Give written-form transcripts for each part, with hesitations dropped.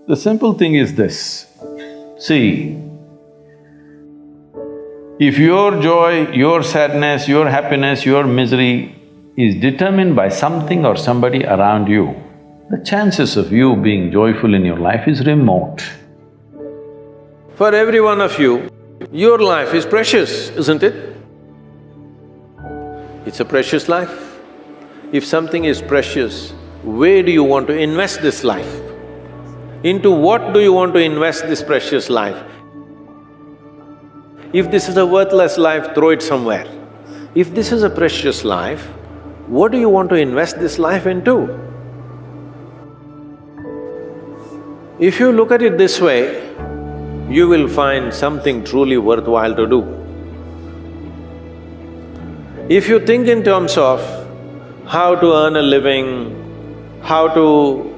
The simple thing is this, see, if your joy, your sadness, your happiness, your misery is determined by something or somebody around you, the chances of you being joyful in your life is remote. For every one of you, your life is precious, isn't it? It's a precious life. If something is precious, where do you want to invest this life? Into what do you want to invest this precious life? If this is a worthless life, throw it somewhere. If this is a precious life, what do you want to invest this life into? If you look at it this way, you will find something truly worthwhile to do. If you think in terms of how to earn a living, how to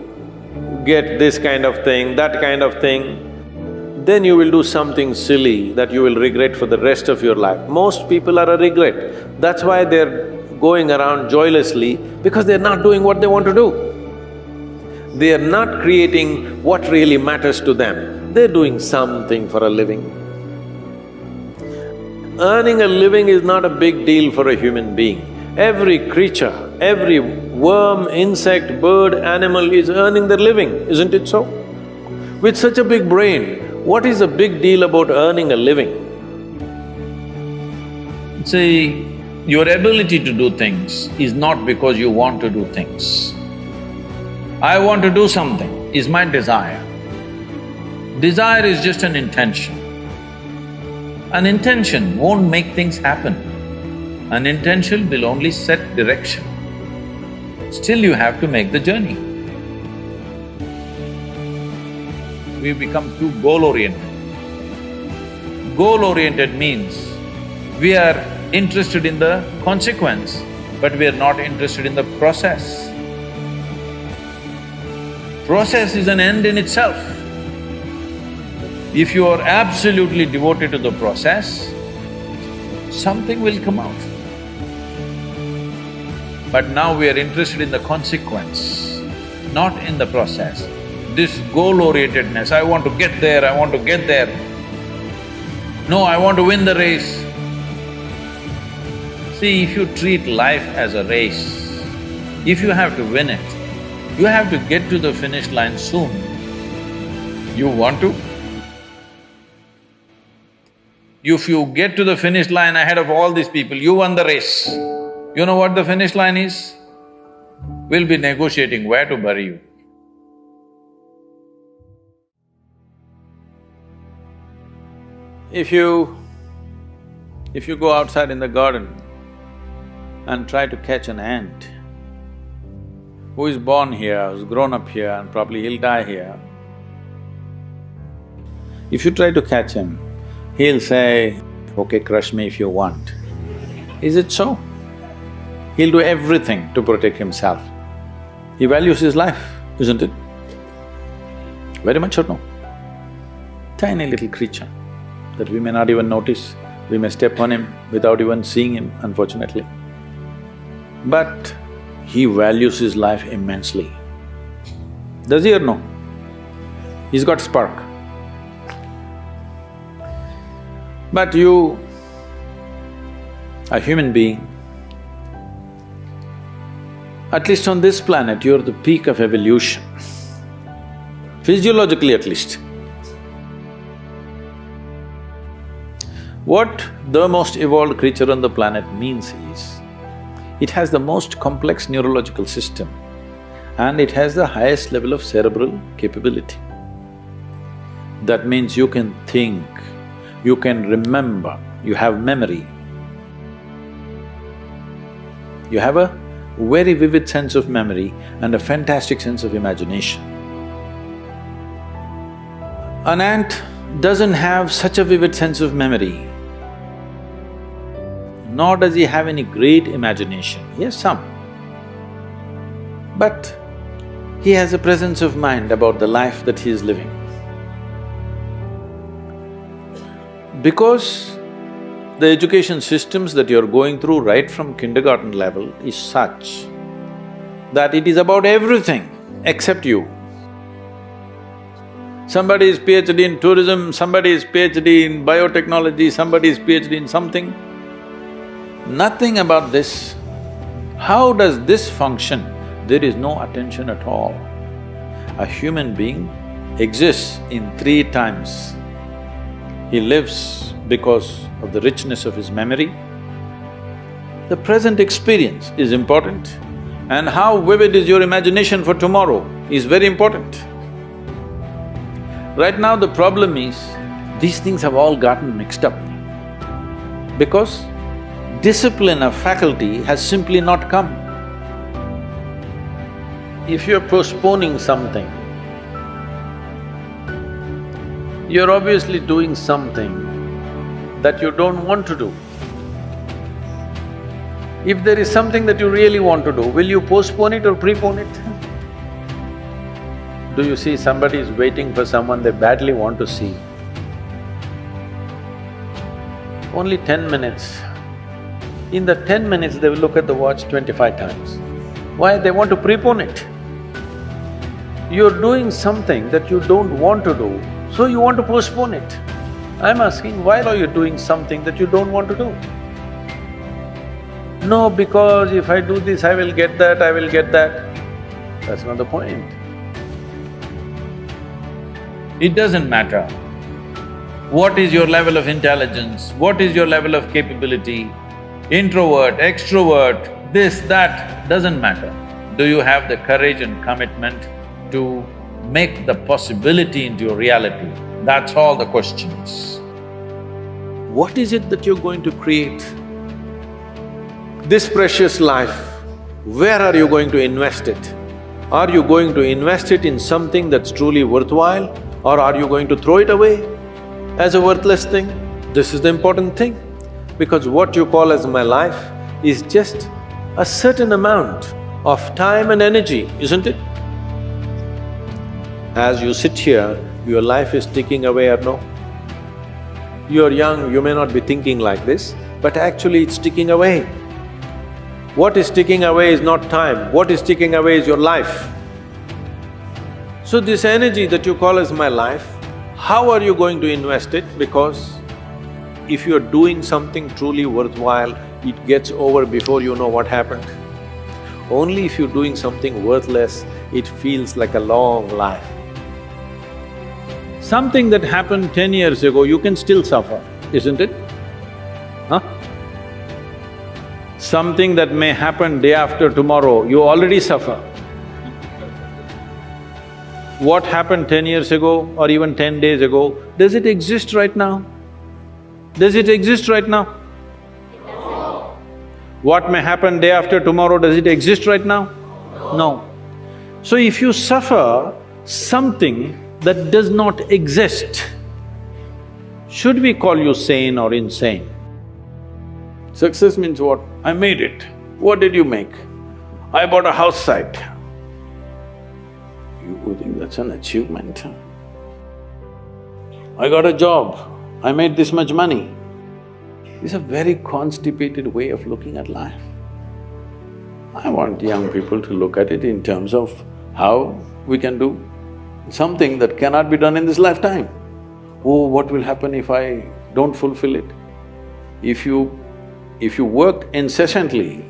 get this kind of thing, that kind of thing, then you will do something silly that you will regret for the rest of your life. Most people are a regret. That's why they're going around joylessly, because they're not doing what they want to do. They are not creating what really matters to them. They're doing something for a living. Earning a living is not a big deal for a human being. Every creature, every worm, insect, bird, animal is earning their living, isn't it so? With such a big brain, what is the big deal about earning a living? See, your ability to do things is not because you want to do things. I want to do something is my desire. Desire is just an intention. An intention won't make things happen. An intention will only set direction. Still you have to make the journey. We become too goal-oriented. Goal-oriented means we are interested in the consequence, but we are not interested in the process. Process is an end in itself. If you are absolutely devoted to the process, something will come out. But now we are interested in the consequence, not in the process. This goal-orientedness, I want to get there, I want to get there. No, I want to win the race. See, if you treat life as a race, if you have to win it, you have to get to the finish line soon. You want to? If you get to the finish line ahead of all these people, you won the race. You know what the finish line is? We'll be negotiating where to bury you. If you go outside in the garden and try to catch an ant who is born here, who's grown up here and probably he'll die here, if you try to catch him, he'll say, okay, crush me if you want. Is it so? He'll do everything to protect himself. He values his life, isn't it? Very much or no? Tiny little creature that we may not even notice. We may step on him without even seeing him, unfortunately. But he values his life immensely. Does he or no? He's got spark. But you, a human being, at least on this planet, you're the peak of evolution, physiologically at least. What the most evolved creature on the planet means is, it has the most complex neurological system and it has the highest level of cerebral capability. That means you can think, you can remember, you have memory. You have a very vivid sense of memory and a fantastic sense of imagination. An ant doesn't have such a vivid sense of memory, nor does he have any great imagination. He has some. But he has a presence of mind about the life that he is living. Because the education systems that you're going through right from kindergarten level is such that it is about everything except you. Somebody is PhD in tourism, somebody is PhD in biotechnology, somebody is PhD in something. Nothing about this. How does this function? There is no attention at all. A human being exists in three times. He lives because of the richness of his memory. The present experience is important, and how vivid is your imagination for tomorrow is very important. Right now the problem is, these things have all gotten mixed up because discipline of faculty has simply not come. If you're postponing something, you're obviously doing something that you don't want to do. If there is something that you really want to do, will you postpone it or prepone it? Do you see somebody is waiting for someone they badly want to see? Only 10 minutes. In the 10 minutes, they will look at the watch 25 times. Why? They want to prepone it. You're doing something that you don't want to do, so you want to postpone it. I'm asking, why are you doing something that you don't want to do? No, because if I do this, I will get that, I will get that. That's not the point. It doesn't matter what is your level of intelligence, what is your level of capability, introvert, extrovert, this, that, doesn't matter. Do you have the courage and commitment to make the possibility into your reality? That's all the questions. What is it that you're going to create? This precious life, where are you going to invest it? Are you going to invest it in something that's truly worthwhile, or are you going to throw it away as a worthless thing? This is the important thing, because what you call as my life is just a certain amount of time and energy, isn't it? As you sit here, your life is ticking away or no? You're young, you may not be thinking like this, but actually it's ticking away. What is ticking away is not time, what is ticking away is your life. So this energy that you call as my life, how are you going to invest it? Because if you're doing something truly worthwhile, it gets over before you know what happened. Only if you're doing something worthless, it feels like a long life. Something that happened 10 years ago, you can still suffer, isn't it? Huh? Something that may happen day after tomorrow, you already suffer. What happened 10 years ago or even 10 days ago, does it exist right now? Does it exist right now? No. What may happen day after tomorrow, does it exist right now? No. So if you suffer something that does not exist, should we call you sane or insane? Success means what? I made it. What did you make? I bought a house site. You think that's an achievement? I got a job, I made this much money. It's a very constipated way of looking at life. I want young people to look at it in terms of how we can do something that cannot be done in this lifetime. Oh, what will happen if I don't fulfill it? If you worked incessantly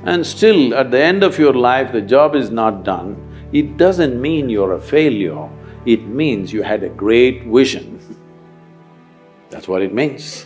and still at the end of your life the job is not done, it doesn't mean you're a failure, it means you had a great vision. That's what it means.